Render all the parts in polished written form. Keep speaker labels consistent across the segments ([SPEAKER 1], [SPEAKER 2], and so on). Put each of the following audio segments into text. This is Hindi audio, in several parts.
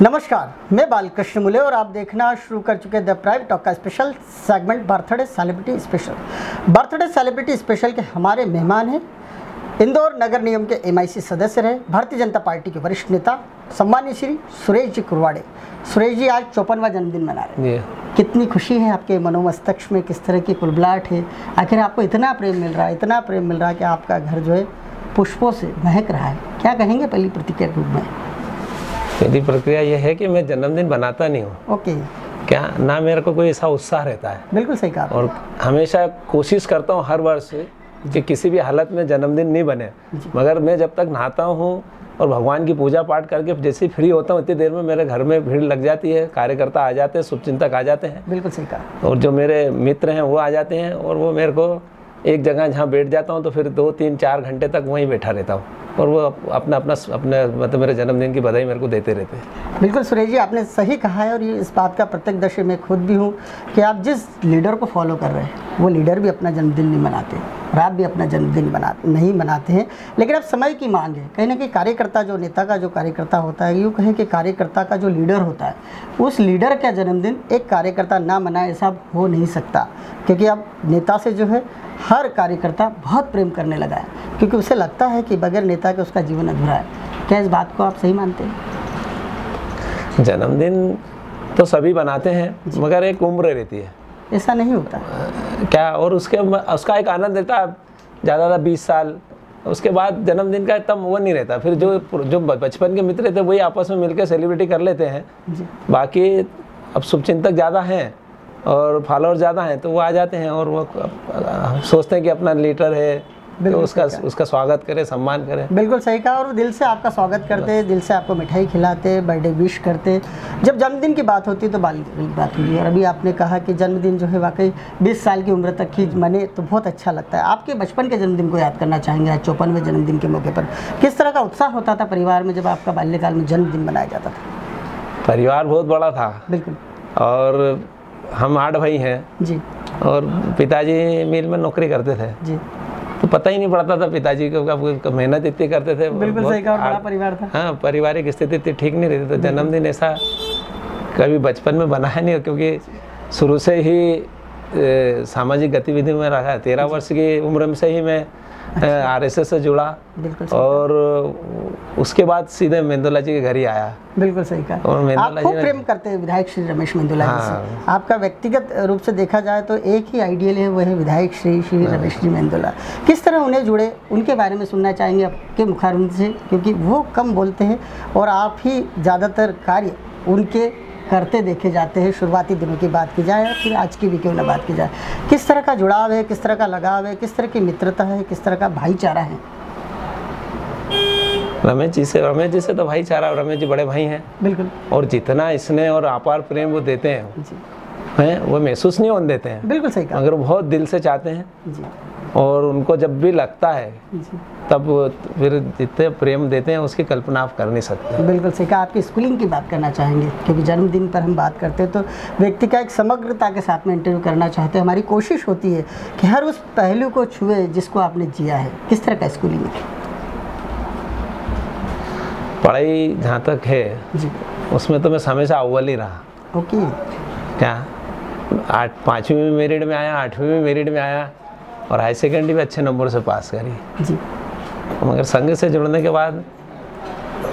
[SPEAKER 1] नमस्कार, मैं बालकृष्ण मुले और आप देखना शुरू कर चुके द प्राइवेट टॉक का special segment birthday celebrity special. Birthday celebrity special के हमारे मेहमान हैं इंदौर नगर निगम के MIC सदस्य रहे भारतीय जनता पार्टी के वरिष्ठ नेता सम्मानीय श्री सुरेश जी कुरवाड़े। सुरेश जी आज 54वां जन्मदिन मना रहे हैं। कितनी खुशी है आपके मनोमस्तिष्क में, किस तरह की कुलबुलाहट है? आखिर आपको इतना प्रेम मिल रहा है, इतना प्रेम मिल रहा है कि आपका घर जो है पुष्पों से महक रहा है। क्या कहेंगे पहली प्रतिक्रिया के रूप में?
[SPEAKER 2] पहली प्रक्रिया यह है कि मैं जन्मदिन बनाता नहीं हूँ।
[SPEAKER 1] ओके।
[SPEAKER 2] क्या ना मेरे को कोई ऐसा उत्साह रहता है।
[SPEAKER 1] बिल्कुल सही कहा।
[SPEAKER 2] और हमेशा कोशिश करता हूँ हर वर्ष कि किसी भी हालत में जन्मदिन नहीं बने, मगर मैं जब तक नहाता हूँ और भगवान की पूजा पाठ करके जैसे फ्री होता हूँ इतनी देर में मेरे घर में भीड़ लग जाती है, कार्यकर्ता आ जाते हैं, शुभचिंतक आ जाते हैं।
[SPEAKER 1] बिल्कुल सही कहा।
[SPEAKER 2] और जो मेरे मित्र हैं वो आ जाते हैं और वो मेरे को एक जगह जहाँ बैठ जाता हूँ तो फिर 2-3-4 घंटे तक वहीं बैठा रहता हूँ और वो अपने मतलब मेरे जन्मदिन की बधाई मेरे को देते रहते हैं।
[SPEAKER 1] बिल्कुल सुरेश जी, आपने सही कहा है और ये इस बात का प्रत्यक्षदर्शी मैं खुद भी हूँ कि आप जिस लीडर को फॉलो कर रहे हैं वो लीडर भी अपना जन्मदिन नहीं मनाते और आप भी अपना जन्मदिन नहीं मनाते हैं। लेकिन अब समय की मांग है, कहीं ना कहीं कार्यकर्ता जो नेता का जो कार्यकर्ता होता है, यूँ कहें कि कार्यकर्ता का जो लीडर होता है उस लीडर का जन्मदिन एक कार्यकर्ता ना मनाए ऐसा हो नहीं सकता, क्योंकि अब नेता से जो है हर कार्यकर्ता बहुत प्रेम करने लगा है, क्योंकि उसे लगता है कि बगैर नेता के उसका जीवन अधूरा है। क्या इस बात को आप सही मानते हैं?
[SPEAKER 2] जन्मदिन तो सभी बनाते हैं मगर एक उम्र रहती है,
[SPEAKER 1] ऐसा नहीं होता
[SPEAKER 2] क्या? और उसका एक आनंद रहता है ज़्यादा 20 साल, उसके बाद जन्मदिन का तब वो नहीं रहता। फिर जो बचपन के मित्र थे वही आपस में मिलकर सेलिब्रिटी कर लेते हैं। बाकी अब शुभचिंतक ज़्यादा हैं और फॉलोअर ज़्यादा हैं तो वो आ जाते हैं और वो सोचते हैं कि अपना लीडर है तो उसका स्वागत करें, सम्मान करें।
[SPEAKER 1] बिल्कुल सही कहा। और दिल से आपका स्वागत करते, दिल से आपको मिठाई खिलाते, बर्थडे विश करते। जब जन्मदिन की बात होती है तो बाल की बात हुई और अभी आपने कहा कि जन्मदिन जो है वाकई 20 साल की उम्र तक ही मने तो बहुत अच्छा लगता है। आपके बचपन के जन्मदिन को याद करना चाहेंगे आज 54वें जन्मदिन के मौके पर। किस तरह का उत्साह होता था परिवार में जब आपका बाल्यकाल में जन्मदिन मनाया जाता था?
[SPEAKER 2] परिवार बहुत बड़ा था।
[SPEAKER 1] बिल्कुल।
[SPEAKER 2] और हम 8 भाई हैं
[SPEAKER 1] जी।
[SPEAKER 2] और पिताजी मिल में नौकरी करते थे
[SPEAKER 1] जी।
[SPEAKER 2] तो पता ही नहीं पड़ता था पिताजी को, मेहनत इतनी करते थे।
[SPEAKER 1] बिल्कुल सही कहा। बड़ा परिवार था।
[SPEAKER 2] हाँ, पारिवारिक स्थिति इतनी ठीक नहीं रहती तो जन्मदिन ऐसा कभी बचपन में बनाया नहीं, क्योंकि शुरू से ही सामाजिक गतिविधि में रहा। 13 वर्ष की उम्र में से ही मैं RSS से जुड़ा और उसके बाद सीधे मेंदोला जी के घर ही आया।
[SPEAKER 1] बिल्कुल सही कहा। और आप खूब प्रेम करते हैं विधायक श्री रमेश मेंदोला जी से। आपका व्यक्तिगत रूप से देखा जाए तो एक ही आइडियल है, वो है विधायक श्री रमेश जी मेंदोला। किस तरह उन्हें जुड़े, उनके बारे में सुनना चाहेंगे आपके मुखारबिंद से, क्योंकि वो कम बोलते हैं और आप ही ज़्यादातर कार्य उनके करते देखे जाते हैं। शुरुआती दिनों की बात की जाए या फिर आज की भी क्यों ना बात की जाए, किस तरह का जुड़ाव है, किस तरह का लगाव है, किस तरह की मित्रता है, किस तरह का भाईचारा है?
[SPEAKER 2] रमेश जी से तो भाईचारा, रमेश जी बड़े भाई हैं।
[SPEAKER 1] बिल्कुल।
[SPEAKER 2] और जितना स्नेह और अपार प्रेम वो देते हैं वो महसूस नहीं होने देते हैं।
[SPEAKER 1] बिल्कुल सही कहा।
[SPEAKER 2] मगर बहुत दिल से चाहते हैं
[SPEAKER 1] जी।
[SPEAKER 2] और उनको जब भी लगता है तब फिर जितने प्रेम देते हैं उसकी कल्पना आप कर नहीं सकते।
[SPEAKER 1] बिल्कुल सही कहा। आपकी स्कूलिंग की बात करना चाहेंगे, क्योंकि जन्मदिन पर हम बात करते हैं तो व्यक्ति का एक समग्रता के साथ में इंटरव्यू करना चाहते हैं। हमारी कोशिश होती है कि हर उस पहलू को छुए जिसको आपने जिया है। किस तरह का स्कूलिंग है?
[SPEAKER 2] पढ़ाई जहाँ तक है
[SPEAKER 1] जी
[SPEAKER 2] उसमें तो मैं हमेशा अव्वल ही रहा।
[SPEAKER 1] ओके।
[SPEAKER 2] क्या 5वीं में मेरिट में आया, 8वीं में मेरिट में आया और हाई सेकेंडरी भी अच्छे नंबर से पास करी।
[SPEAKER 1] जी।
[SPEAKER 2] मगर संघ से जुड़ने के बाद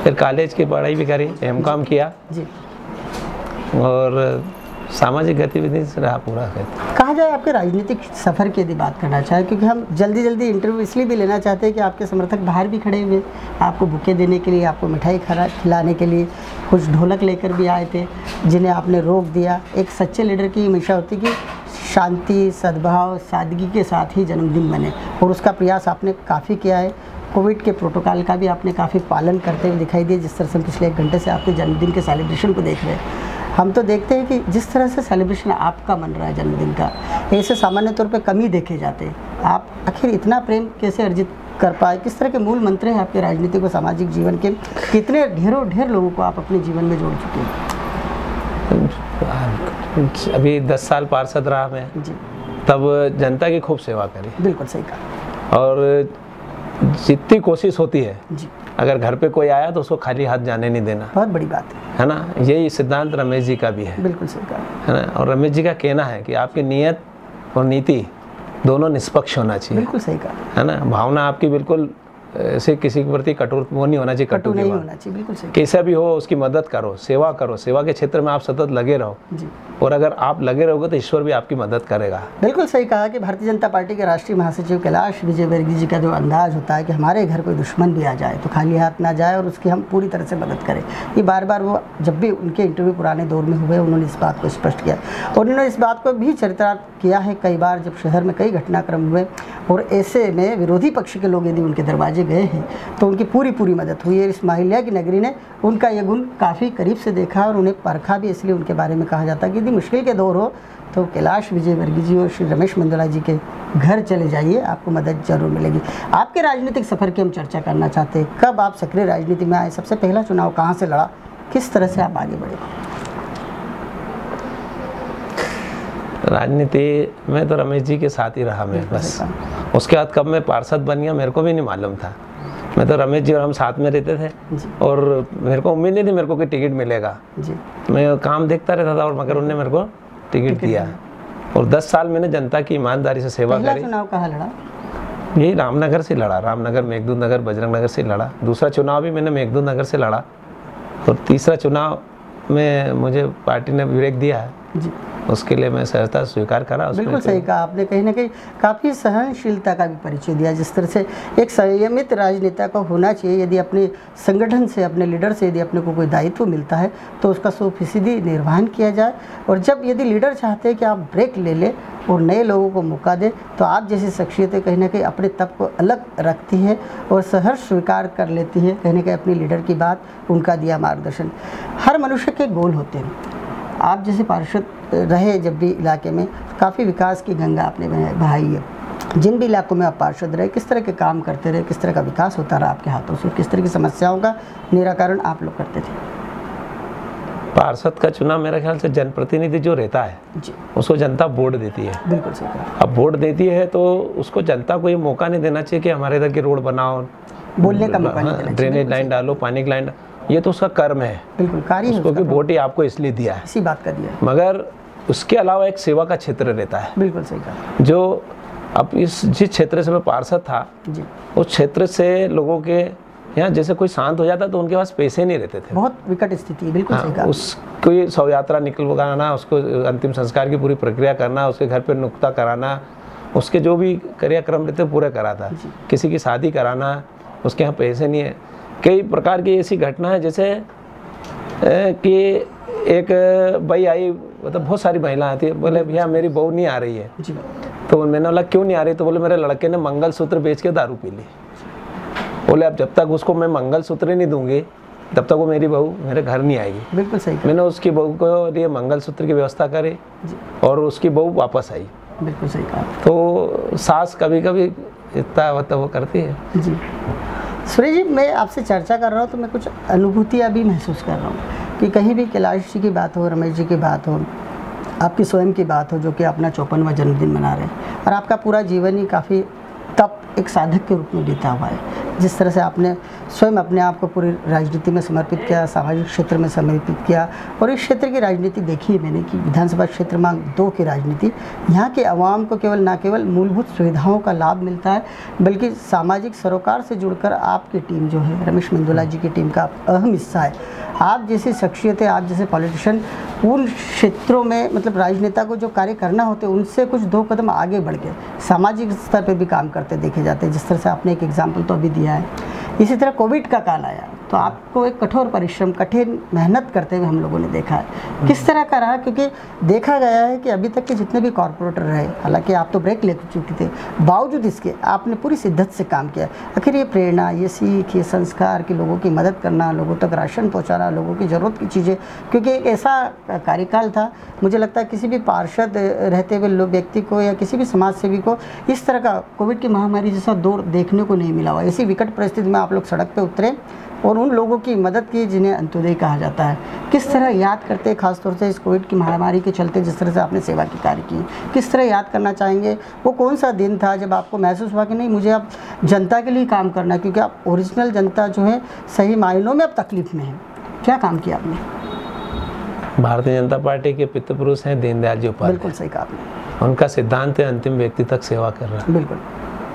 [SPEAKER 2] फिर कॉलेज की पढ़ाई भी करी, MCOM किया
[SPEAKER 1] जी।
[SPEAKER 2] और सामाजिक गतिविधि से रहा पूरा।
[SPEAKER 1] कहा जाए आपके राजनीतिक सफ़र की यदि बात करना चाहे, क्योंकि हम जल्दी इंटरव्यू इसलिए भी लेना चाहते हैं कि आपके समर्थक बाहर भी खड़े हुए, आपको बुके देने के लिए, आपको मिठाई खिलाने के लिए, कुछ ढोलक लेकर भी आए थे जिन्हें आपने रोक दिया। एक सच्चे लीडर की हमेशा होती कि शांति, सद्भाव, सादगी के साथ ही जन्मदिन बने और उसका प्रयास आपने काफ़ी किया है। कोविड के प्रोटोकॉल का भी आपने काफ़ी पालन करते हुए दिखाई दिए, जिस तरह से हम पिछले 1 घंटे से आपके जन्मदिन के सेलिब्रेशन को देख रहे हैं। हम तो देखते हैं कि जिस तरह से सेलिब्रेशन आपका मन रहा है जन्मदिन का, ऐसे सामान्य तौर पे कम ही देखे जाते हैं। आप आखिर इतना प्रेम कैसे अर्जित कर पाए? किस तरह के मूल मंत्र हैं आपके राजनीतिक और सामाजिक जीवन के? कितने ढेर लोगों को आप अपने जीवन में जोड़ चुके हैं?
[SPEAKER 2] अभी 10 साल पार्षद रहा मैं जी। तब जनता की खूब सेवा करी।
[SPEAKER 1] बिल्कुल सही कहा।
[SPEAKER 2] और जितनी कोशिश होती है
[SPEAKER 1] जी
[SPEAKER 2] अगर घर पे कोई आया तो उसको खाली हाथ जाने नहीं देना,
[SPEAKER 1] बहुत बड़ी बात
[SPEAKER 2] है ना। यही सिद्धांत रमेश जी का भी है,
[SPEAKER 1] बिल्कुल सही कहा,
[SPEAKER 2] है ना। और रमेश जी का कहना है कि आपकी नीयत और नीति दोनों निष्पक्ष होना चाहिए,
[SPEAKER 1] बिल्कुल सही कहा,
[SPEAKER 2] है ना। भावना आपकी बिल्कुल ऐसे किसी के प्रति कठोर वो नहीं होना चाहिए,
[SPEAKER 1] कटु नहीं होना चाहिए, बिल्कुल सही,
[SPEAKER 2] कैसा भी हो उसकी मदद करो, सेवा करो, सेवा के क्षेत्र में आप सतत लगे रहो
[SPEAKER 1] जी।
[SPEAKER 2] और अगर आप लगे रहोगे तो ईश्वर भी आपकी मदद करेगा।
[SPEAKER 1] बिल्कुल सही कहा कि भारतीय जनता पार्टी के राष्ट्रीय महासचिव कैलाश विजयवर्गीय जी का जो अंदाज होता है कि हमारे घर कोई दुश्मन भी आ जाए तो खाली हाथ ना जाए और उसकी हम पूरी तरह से मदद करें, ये बार बार वो जब भी उनके इंटरव्यू पुराने दौर में हुए उन्होंने इस बात को स्पष्ट किया। और उन्होंने इस बात को भी चरितार्थ किया है कई बार, जब शहर में कई घटनाक्रम हुए और ऐसे में विरोधी पक्ष के लोग यदि उनके दरवाजे गए हैं तो उनकी पूरी मदद हुई है। इस माहिल्या की नगरी ने उनका ये गुण काफ़ी करीब से देखा और उन्हें परखा भी, इसलिए उनके बारे में कहा जाता है कि यदि मुश्किल के दौर हो तो कैलाश विजयवर्गीय जी और श्री रमेश मेंदोला जी के घर चले जाइए, आपको मदद जरूर मिलेगी। आपके राजनीतिक सफ़र की हम चर्चा करना चाहते हैं, कब आप सक्रिय राजनीति में आए, सबसे पहला चुनाव कहाँ से लड़ा, किस तरह से आप आगे बढ़े?
[SPEAKER 2] राजनीति में तो रमेश जी के साथ ही रहा मैं बस। उसके बाद कब मैं पार्षद बन गया मेरे को भी नहीं मालूम था। मैं तो रमेश जी और हम साथ में रहते थे और मेरे को उम्मीद नहीं थी मेरे को कोई टिकट मिलेगा
[SPEAKER 1] जी।
[SPEAKER 2] मैं काम देखता रहता था और मगर उन्होंने मेरे को टिकट दिया और 10 साल मैंने जनता की ईमानदारी से सेवा करी।
[SPEAKER 1] चुनाव कहाँ लड़ा?
[SPEAKER 2] यही रामनगर से लड़ा, रामनगर, मेघदूत नगर, बजरंग नगर से लड़ा। दूसरा चुनाव भी मैंने मेघदूत नगर से लड़ा और तीसरा चुनाव में मुझे पार्टी ने ब्रेक दिया है
[SPEAKER 1] जी।
[SPEAKER 2] उसके लिए मैं सहजता स्वीकार करा।
[SPEAKER 1] बिल्कुल सही कहा आपने, कहीं ना कहीं काफ़ी सहनशीलता का भी परिचय दिया, जिस तरह से एक संयमित राजनेता को होना चाहिए। यदि अपने संगठन से, अपने लीडर से यदि अपने को कोई दायित्व मिलता है तो उसका 100% निर्वहन किया जाए। और जब यदि लीडर चाहते हैं कि आप ब्रेक ले लें और नए लोगों को मौका दें तो आप जैसी शख्सियतें कहीं ना कहीं अपने तब को अलग रखती है और सहर्ष स्वीकार कर लेती है कहीं ना कहीं अपनी लीडर की बात, उनका दिया मार्गदर्शन। हर मनुष्य के गोल होते हैं। आप जैसे पार्षद रहे जब भी इलाके में, काफ़ी विकास की गंगा आपने बहाई है। जिन भी इलाकों में आप पार्षद रहे, किस तरह के काम करते रहे, किस तरह का विकास होता रहा आपके हाथों से, किस तरह की समस्याओं का निराकरण आप लोग करते थे?
[SPEAKER 2] पार्षद का चुनाव मेरे ख्याल से जनप्रतिनिधि जो रहता है
[SPEAKER 1] जी,
[SPEAKER 2] उसको जनता वोट देती है।
[SPEAKER 1] बिल्कुल सही कहा।
[SPEAKER 2] अब वोट देती है तो उसको जनता को ये मौका नहीं देना चाहिए कि हमारे इधर की रोड बनाओ,
[SPEAKER 1] बोलने का मौका नहीं देना चाहिए।
[SPEAKER 2] ड्रेनेज लाइन डालो, पानी की लाइन, ये तो उसका कर्म है,
[SPEAKER 1] बिल्कुल कार्य है
[SPEAKER 2] उसको
[SPEAKER 1] उसका,
[SPEAKER 2] कि वोट ही आपको इसलिए दिया है,
[SPEAKER 1] इसी बात का दिया है।
[SPEAKER 2] मगर उसके अलावा एक सेवा का क्षेत्र रहता है।
[SPEAKER 1] बिल्कुल सही कहा।
[SPEAKER 2] जो अब जिस क्षेत्र से मैं पार्षद था
[SPEAKER 1] जी,
[SPEAKER 2] उस क्षेत्र से लोगों के यहाँ जैसे कोई शांत हो जाता तो उनके पास पैसे नहीं रहते थे,
[SPEAKER 1] बहुत विकट स्थिति, बिल्कुल सही कहा।
[SPEAKER 2] उसको शव यात्रा निकलवाना, उसको अंतिम संस्कार की पूरी प्रक्रिया करना, उसके घर पे नुक्ता कराना, उसके जो भी क्रियाक्रम रहते पूरे कराता। किसी की शादी कराना, उसके यहाँ पैसे नहीं है। कई प्रकार की ऐसी घटना है जैसे कि एक भाई आई, मतलब बहुत सारी महिला आती है, बोले भैया मेरी बहू नहीं आ रही है
[SPEAKER 1] जी।
[SPEAKER 2] तो मैंने बोला क्यों नहीं आ रही, तो बोले मेरे लड़के ने मंगलसूत्र बेच के दारू पी ली। बोले अब जब तक उसको मैं मंगलसूत्र नहीं दूंगी तब तक वो मेरी बहू मेरे घर नहीं आएगी।
[SPEAKER 1] बिल्कुल सही कहा।
[SPEAKER 2] मैंने उसकी बहू को लिए मंगलसूत्र की व्यवस्था करी और उसकी बहू वापस आई।
[SPEAKER 1] बिल्कुल सही कहा।
[SPEAKER 2] तो सास कभी कभी इतना वो करती है।
[SPEAKER 1] जी सुरेश जी, मैं आपसे चर्चा कर रहा हूँ तो मैं कुछ अनुभूतियाँ भी महसूस कर रहा हूँ कि कहीं भी कैलाश जी की बात हो, रमेश जी की बात हो, आपकी स्वयं की बात हो जो कि अपना 54वां जन्मदिन मना रहे हैं और आपका पूरा जीवन ही काफ़ी तब एक साधक के रूप में बीता हुआ है। जिस तरह से आपने स्वयं अपने आप को पूरी राजनीति में समर्पित किया, सामाजिक क्षेत्र में समर्पित किया और इस क्षेत्र की राजनीति देखी है मैंने कि विधानसभा क्षेत्र मांग 2 की राजनीति, यहाँ के आवाम को केवल ना केवल मूलभूत सुविधाओं का लाभ मिलता है बल्कि सामाजिक सरोकार से जुड़कर आपकी टीम जो है, रमेश मेंदोला जी की टीम का अहम हिस्सा है। आप जैसी शख्सियतें, आप जैसे पॉलिटिशियन उन क्षेत्रों में मतलब राजनेता को जो कार्य करना होते हैं उनसे कुछ 2 कदम आगे बढ़ के सामाजिक स्तर पर भी काम करते देखे जाते हैं। जिस तरह से आपने एक एग्जाम्पल तो अभी दिया है। इसी तरह कोविड का काल आया तो आपको एक कठोर परिश्रम, कठिन मेहनत करते हुए हम लोगों ने देखा है। किस तरह का रहा, क्योंकि देखा गया है कि अभी तक के जितने भी कॉर्पोरेटर रहे, हालांकि आप तो ब्रेक ले चुके थे, बावजूद इसके आपने पूरी शिद्दत से काम किया। आखिर ये प्रेरणा, ये सीख, ये संस्कार कि लोगों की मदद करना, लोगों तक राशन पहुँचाना, लोगों की ज़रूरत की चीज़ें, क्योंकि एक ऐसा कार्यकाल था, मुझे लगता है किसी भी पार्षद रहते हुए व्यक्ति को या किसी भी समाज सेवी को इस तरह का कोविड की महामारी जैसा दौर देखने को नहीं मिला हुआ। ऐसी विकट परिस्थिति में आप लोग सड़क पे उतरे, और उन लोगों की मदद की जिन्हें अंत्योदय कहा जाता है। किस तरह याद करते हैं, खासतौर से इस कोविड की महामारी के चलते जिस तरह से आपने सेवा की कार्य की, किस तरह याद करना चाहेंगे? वो कौन सा दिन था जब आपको महसूस हुआ कि नहीं, मुझे अब जनता के लिए काम करना है, क्योंकि आप ओरिजिनल जनता जो है सही मायनों में अब तकलीफ में है? क्या काम किया आपने?
[SPEAKER 2] भारतीय जनता पार्टी के पितृ पुरुष हैं दीनदयाल जी उपाध्याय।
[SPEAKER 1] बिल्कुल सही कहा आपने।
[SPEAKER 2] उनका सिद्धांत है अंतिम व्यक्ति तक सेवा करना,
[SPEAKER 1] बिल्कुल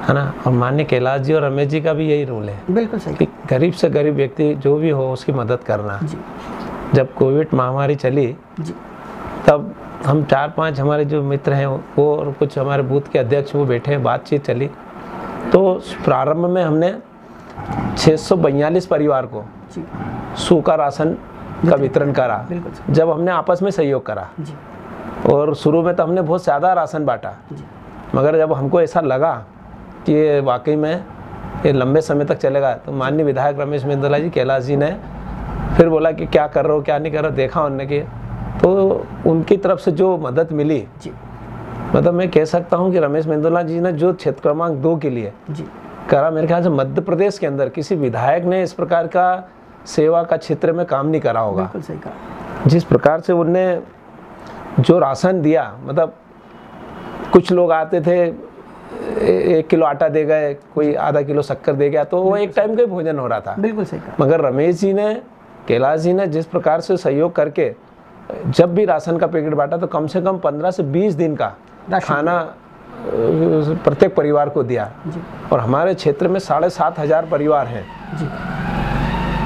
[SPEAKER 2] है ना। और माननीय कैलाश जी और रमेश जी का भी यही रूल है,
[SPEAKER 1] बिल्कुल सही
[SPEAKER 2] कि गरीब से गरीब व्यक्ति जो भी हो उसकी मदद करना।
[SPEAKER 1] जी
[SPEAKER 2] जब कोविड महामारी चली
[SPEAKER 1] जी
[SPEAKER 2] तब हम 4-5 हमारे जो मित्र हैं वो और कुछ हमारे बूथ के अध्यक्ष वो बैठे, बातचीत चली। तो प्रारंभ में हमने 642 परिवार को
[SPEAKER 1] जी
[SPEAKER 2] सूखा राशन का वितरण करा,
[SPEAKER 1] बिल्कुल
[SPEAKER 2] जब हमने आपस में सहयोग करा।
[SPEAKER 1] जी
[SPEAKER 2] और शुरू में तो हमने बहुत ज़्यादा राशन बांटा,
[SPEAKER 1] जी
[SPEAKER 2] मगर जब हमको ऐसा लगा कि ये वाकई में ये लंबे समय तक चलेगा, तो माननीय विधायक रमेश मेंदोला जी, कैलाश जी ने फिर बोला कि क्या कर रहे हो, क्या नहीं कर रहे हो। देखा उनने कि तो उनकी तरफ से जो मदद मिली,
[SPEAKER 1] जी
[SPEAKER 2] मतलब मैं कह सकता हूँ कि रमेश मेंदोला जी ने जो क्षेत्र क्रमांक 2 के लिए
[SPEAKER 1] जी
[SPEAKER 2] करा, मेरे ख्याल से मध्य प्रदेश के अंदर किसी विधायक ने इस प्रकार का सेवा का क्षेत्र में काम नहीं करा होगा।
[SPEAKER 1] बिल्कुल सही कहा।
[SPEAKER 2] जिस प्रकार से उनने जो राशन दिया, मतलब कुछ लोग आते थे 1 किलो आटा दे गए, कोई आधा किलो शक्कर दे गया, तो वो एक टाइम का भोजन हो रहा था।
[SPEAKER 1] बिल्कुल सही कहा।
[SPEAKER 2] मगर रमेश जी ने, कैलाश जी ने जिस प्रकार से सहयोग करके जब भी राशन का पैकेट बांटा, तो कम से कम 15 से 20 दिन का खाना प्रत्येक परिवार को दिया।
[SPEAKER 1] जी
[SPEAKER 2] और हमारे क्षेत्र में 7,500 परिवार हैं
[SPEAKER 1] जी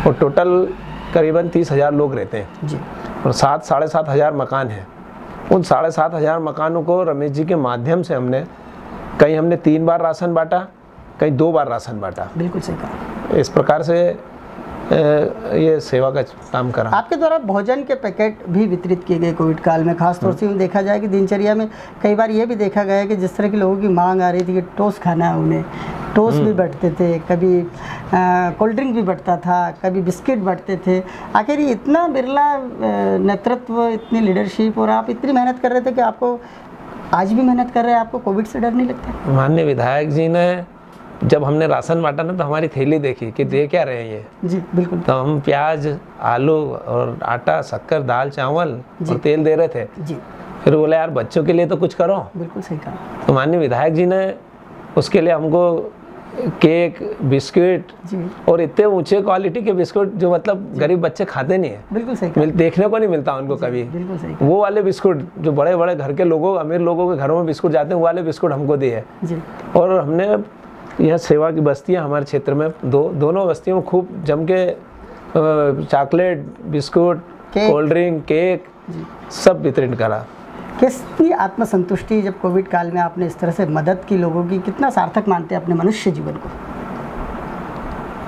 [SPEAKER 2] और टोटल करीबन 30,000 लोग रहते हैं
[SPEAKER 1] जी
[SPEAKER 2] और 7,500 मकान हैं। उन 7,500 मकानों को रमेश जी के माध्यम से हमने कहीं हमने 3 बार राशन बांटा, कहीं 2 बार राशन बांटा।
[SPEAKER 1] बिल्कुल सही कहा।
[SPEAKER 2] इस प्रकार से ये सेवा का काम करा।
[SPEAKER 1] आपके द्वारा भोजन के पैकेट भी वितरित किए गए कोविड काल में, खासतौर से देखा जाए कि दिनचर्या में कई बार ये भी देखा गया है कि जिस तरह के लोगों की मांग आ रही थी कि टोस्ट खाना है, उन्हें टोस्ट भी बंटते थे, कभी कोल्ड ड्रिंक भी बंटता था, कभी बिस्किट बंटते थे। आखिर ये इतना बिरला नेतृत्व, इतनी लीडरशिप, और आप इतनी मेहनत कर रहे थे कि आपको आज भी मेहनत कर रहे हैं, आपको कोविड से डर नहीं लगता?
[SPEAKER 2] माननीय विधायक जी ने जब हमने राशन बांटा ना, तो हमारी थैली देखी कि दे क्या रहे हैं ये।
[SPEAKER 1] जी बिल्कुल।
[SPEAKER 2] तो हम प्याज, आलू और आटा, शक्कर, दाल, चावल और तेल दे रहे थे।
[SPEAKER 1] जी
[SPEAKER 2] फिर बोले यार बच्चों के लिए तो कुछ करो।
[SPEAKER 1] बिल्कुल सही कहा।
[SPEAKER 2] तो माननीय विधायक जी ने उसके लिए हमको केक, बिस्किट
[SPEAKER 1] जी
[SPEAKER 2] और इतने ऊंचे क्वालिटी के बिस्कुट जो मतलब गरीब बच्चे खाते नहीं है,
[SPEAKER 1] बिल्कुल सही कहा।
[SPEAKER 2] देखने को नहीं मिलता उनको कभी।
[SPEAKER 1] बिल्कुल सही कहा।
[SPEAKER 2] वो वाले बिस्कुट जो बड़े बड़े घर के लोगों, अमीर लोगों के घरों में बिस्कुट जाते हैं, वो वाले बिस्कुट हमको दिए।
[SPEAKER 1] जी
[SPEAKER 2] और हमने यह सेवा की बस्तियां हमारे क्षेत्र में दोनों बस्तियों में खूब जम के chocolate, biscuit, cold drink, cake सब वितरण करा।
[SPEAKER 1] कितनी आत्मसंतुष्टि जब कोविड काल में आपने इस तरह से मदद की लोगों की, कितना सार्थक मानते हैं अपने मनुष्य जीवन को?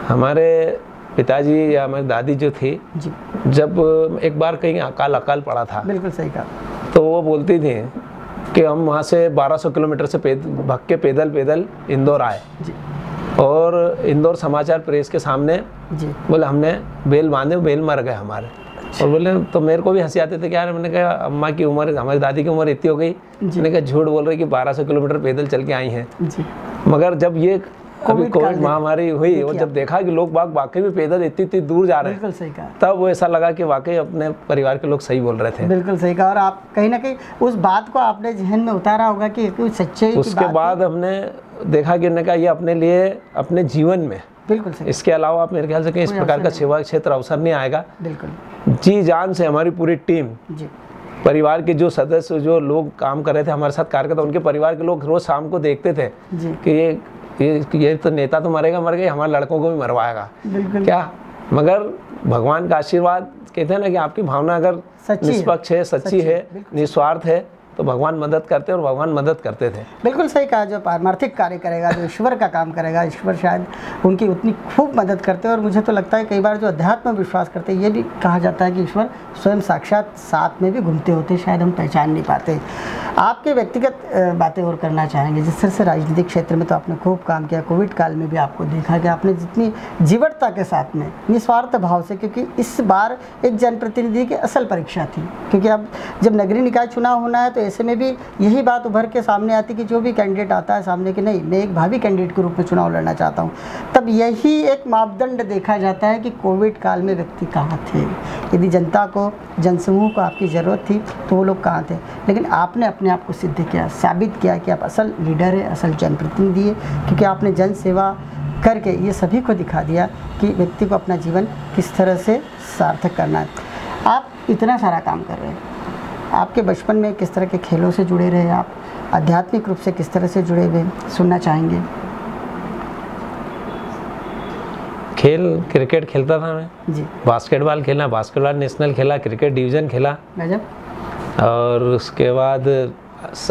[SPEAKER 2] हमारे पिताजी या हमारी दादी जो थी
[SPEAKER 1] जी,
[SPEAKER 2] जब एक बार कहीं अकाल पड़ा था,
[SPEAKER 1] बिल्कुल सही कहा,
[SPEAKER 2] तो वो बोलती थी कि हम वहाँ से 1200 किलोमीटर से भाग के पैदल इंदौर आए
[SPEAKER 1] जी,
[SPEAKER 2] और इंदौर समाचार प्रेस के सामने
[SPEAKER 1] जी,
[SPEAKER 2] बोले हमने बेल बांधे, बेल मर गए हमारे। और बोले तो मेरे को भी हंसी आते थे कि यार, मैंने कहा अम्मा की उम्र, हमारी दादी की उम्र इतनी हो गई, मैंने कहा झूठ बोल रही कि 1200 किलोमीटर पैदल चल के आई हैं।
[SPEAKER 1] जी।
[SPEAKER 2] मगर जब ये अभी कोविड
[SPEAKER 1] काल
[SPEAKER 2] महामारी हुई और जब देखा कि लोग वाकई में पैदल इतनी दूर जा रहे हैं,
[SPEAKER 1] बिल्कुल सही कहा,
[SPEAKER 2] तब वो ऐसा लगा कि वाकई अपने परिवार के लोग सही बोल रहे थे।
[SPEAKER 1] बिल्कुल सही कहा। और आप कहीं ना कहीं उस बात को आपने जहन में उतारा होगा कि कोई सच्चाई की
[SPEAKER 2] उसके
[SPEAKER 1] बात
[SPEAKER 2] बाद हमने देखा कि उन्होंने कहा ये अपने लिए, अपने जीवन में,
[SPEAKER 1] बिल्कुल सही,
[SPEAKER 2] इसके अलावा आप मेरे ख्याल से कहीं इस प्रकार का सेवा क्षेत्र अवसर नहीं आएगा।
[SPEAKER 1] बिल्कुल
[SPEAKER 2] जी जान से हमारी पूरी टीम,
[SPEAKER 1] जी,
[SPEAKER 2] परिवार के जो सदस्य, जो लोग काम कर रहे थे हमारे साथ कार्यकर्ता, उनके परिवार के लोग रोज शाम को देखते थे
[SPEAKER 1] जी,
[SPEAKER 2] कि ये तो नेता तो मरेगा, मर गए, हमारे लड़कों को भी मरवाएगा
[SPEAKER 1] बिल्कुल
[SPEAKER 2] क्या। मगर भगवान का आशीर्वाद, कहते हैं ना कि आपकी भावना अगर निष्पक्ष है, सच्ची है, निस्वार्थ है, तो भगवान मदद करते हैं और भगवान मदद करते थे।
[SPEAKER 1] बिल्कुल सही कहा। जो पारमार्थिक कार्य करेगा, जो ईश्वर का काम करेगा, ईश्वर शायद उनकी उतनी खूब मदद करते हैं। और मुझे तो लगता है कई बार जो अध्यात्म में विश्वास करते हैं, ये भी कहा जाता है कि ईश्वर स्वयं साक्षात साथ में भी घूमते होते, शायद हम पहचान नहीं पाते। आपके व्यक्तिगत बातें और करना चाहेंगे, जिस तरह से राजनीतिक क्षेत्र में तो आपने खूब काम किया, कोविड काल में भी आपको देखा कि आपने जितनी जीवटता के साथ में, निस्वार्थ भाव से, क्योंकि इस बार एक जनप्रतिनिधि की असल परीक्षा थी, क्योंकि अब जब नगरीय निकाय चुनाव होना है तो ऐसे में भी यही बात उभर के सामने आती कि जो भी कैंडिडेट आता है सामने कि नहीं, मैं एक भावी कैंडिडेट के रूप में चुनाव लड़ना चाहता हूँ, तब यही एक मापदंड देखा जाता है कि कोविड काल में व्यक्ति कहाँ थे। यदि जनता को, जनसमूह को आपकी ज़रूरत थी तो वो लोग कहाँ थे। लेकिन आपने अपने आप को सिद्ध किया, साबित किया कि आप असल लीडर है, असल जनप्रतिनिधि है, क्योंकि आपने जन सेवा करके ये सभी को दिखा दिया कि व्यक्ति को अपना जीवन किस तरह से सार्थक करना है। आप इतना सारा काम कर रहे हैं, आपके बचपन में किस तरह के खेलों से जुड़े रहे, आप आध्यात्मिक रूप से किस तरह से जुड़े हुए, सुनना चाहेंगे।
[SPEAKER 2] खेल, क्रिकेट खेलता था मैं
[SPEAKER 1] जी।
[SPEAKER 2] बास्केटबॉल खेला, बास्केटबॉल नेशनल खेला, क्रिकेट डिवीज़न खेला,
[SPEAKER 1] गजब।
[SPEAKER 2] और उसके बाद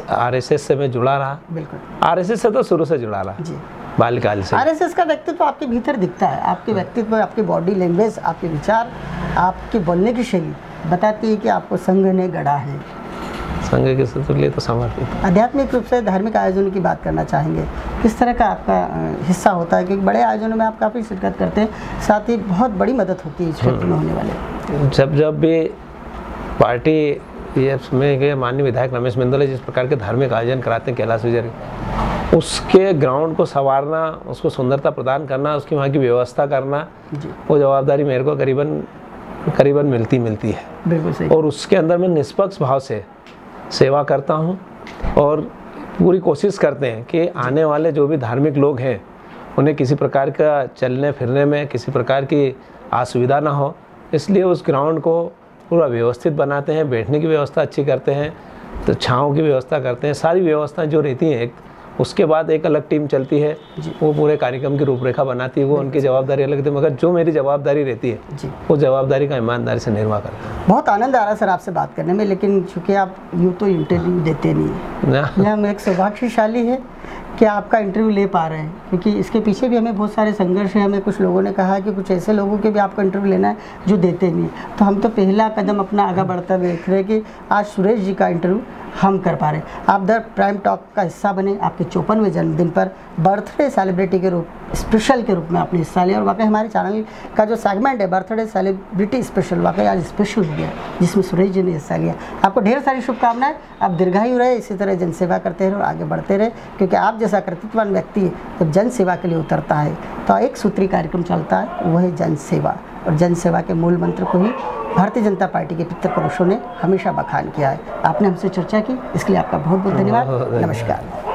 [SPEAKER 2] आरएसएस से मैं जुड़ा रहा।
[SPEAKER 1] बिल्कुल,
[SPEAKER 2] आरएसएस से तो शुरू से जुड़ा रहा
[SPEAKER 1] जी।
[SPEAKER 2] बाल्यकाल से।
[SPEAKER 1] आरएसएस का व्यक्तित्व आपके भीतर दिखता है, आपके व्यक्तित्व, आपकी बॉडी लैंग्वेज, आपके विचार, आपकी बोलने की शैली बताती है कि आपको संघ ने गढ़ा है।
[SPEAKER 2] संघ के लिए तो समर्पित।
[SPEAKER 1] आध्यात्मिक रूप से धार्मिक आयोजनों की बात करना चाहेंगे, किस तरह का आपका हिस्सा होता है, क्योंकि बड़े आयोजनों में आप काफ़ी शिरकत करते हैं, साथ ही बहुत बड़ी मदद होती है इस क्षेत्र में होने वाले।
[SPEAKER 2] जब भी पार्टी ये में माननीय विधायक रमेश बिंदल जिस प्रकार के धार्मिक आयोजन कराते हैं कैलाश विजय, उसके ग्राउंड को संवारना, उसको सुंदरता प्रदान करना, उसकी वहाँ की व्यवस्था करना, वो जवाबदारी मेरे को करीबन मिलती है।
[SPEAKER 1] बिल्कुल सही।
[SPEAKER 2] और उसके अंदर मैं निष्पक्ष भाव से सेवा करता हूँ और पूरी कोशिश करते हैं कि आने वाले जो भी धार्मिक लोग हैं उन्हें किसी प्रकार का चलने फिरने में किसी प्रकार की असुविधा ना हो, इसलिए उस ग्राउंड को पूरा व्यवस्थित बनाते हैं, बैठने की व्यवस्था अच्छी करते हैं, तो छाँव की व्यवस्था करते हैं, सारी व्यवस्थाएं जो रहती हैं। उसके बाद एक अलग टीम चलती है, वो पूरे कार्यक्रम की रूपरेखा बनाती है, वो उनकी जवाबदारी अलग थी, मगर जो मेरी जवाबदारी रहती है वो जवाबदारी का ईमानदारी से निर्वाह करता है।
[SPEAKER 1] बहुत आनंद आ रहा है सर आपसे बात करने में, लेकिन चूँकि आप यूँ तो इंटरव्यू देते नहीं हैं, हम एक सौभाग्यशाली है कि आपका इंटरव्यू ले पा रहे हैं, क्योंकि इसके पीछे भी हमें बहुत सारे संघर्ष है। हमें कुछ लोगों ने कहा कि कुछ ऐसे लोगों के भी आपका इंटरव्यू लेना है जो देते नहीं, तो हम तो पहला कदम अपना आगे बढ़ता देख रहे हैं कि आज सुरेश जी का इंटरव्यू हम कर पा रहे हैं। आप द प्राइम टॉक का हिस्सा बने, आपके 54वें जन्मदिन पर बर्थडे सेलिब्रिटी के रूप स्पेशल के रूप में आपने हिस्सा लिया, और वाकई हमारे चैनल का जो सेगमेंट है बर्थडे सेलिब्रिटी स्पेशल वाकई आज स्पेशल हो गया, जिसमें सुरेश जी ने हिस्सा लिया। आपको ढेर सारी शुभकामनाएं, आप दीर्घायु रहे, इसी तरह जनसेवा करते रहे और आगे बढ़ते रहे, क्योंकि आप जैसा कर्तव्यवान व्यक्ति जब जन सेवा के लिए उतरता है तो एक सूत्री कार्यक्रम चलता है, वह है जन सेवा, और जन सेवा के मूल मंत्र को ही भारतीय जनता पार्टी के पितृपुरुषों ने हमेशा बखान किया है। आपने हमसे चर्चा की, इसके लिए आपका बहुत बहुत धन्यवाद। नमस्कार।